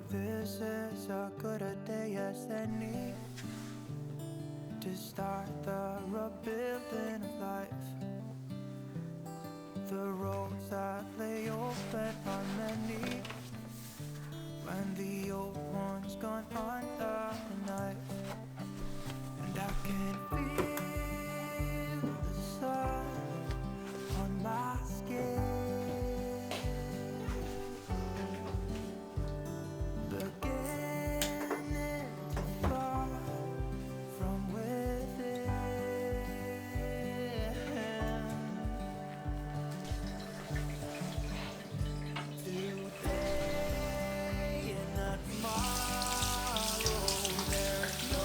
This is a good a day as any to start the rebuilding of life. The roads that lay open are many when the old one's gone under the knife. And I can feel the sun on my skin, beginning to fall from within. Today and not tomorrow, there's no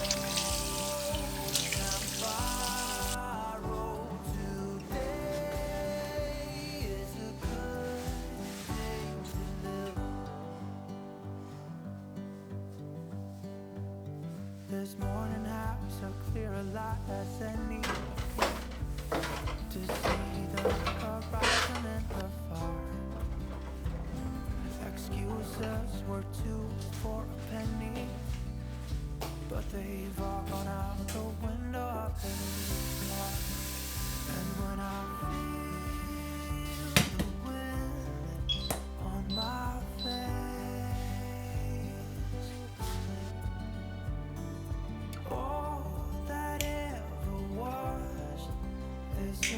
tomorrow. Today is a good day to live. This morning has a clearer light as any to see the horizon and the far. Excuses were two for a penny, but they've all gone out the window of this car. And when I feel the wind on my face, all that ever was is a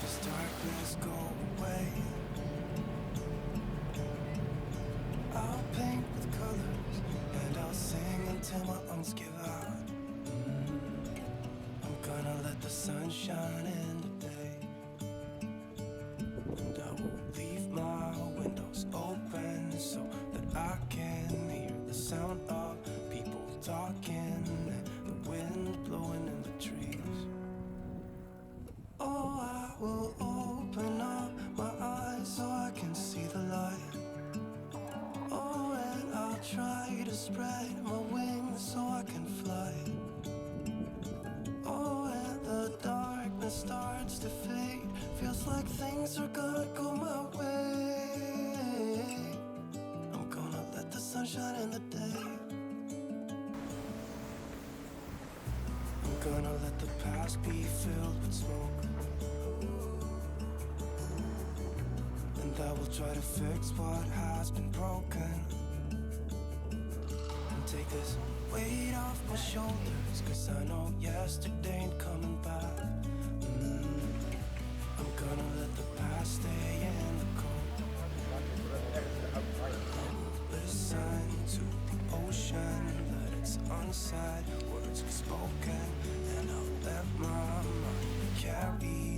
this darkness go away. I'll paint with colors and I'll sing until my lungs give out. I'm gonna let the sun shine in today, and I will leave my windows open so that I can hear the sound of people talking and the wind blowing in the trees. Oh, I will open up my eyes so I can see the light. Oh, and I'll try to spread my wings so I can fly. Oh, and the darkness starts to fade. Feels like things are gonna go my way. I'm gonna let the sun shine in the day. I'm gonna let the past be filled with smoke, and I will try to fix what has been broken, and take this weight off my shoulders, 'cause I know yesterday ain't coming back. I'm gonna let the past stay in the cold. I will listen to the ocean, let its unsaid words be spoken, and I'll let my mind carry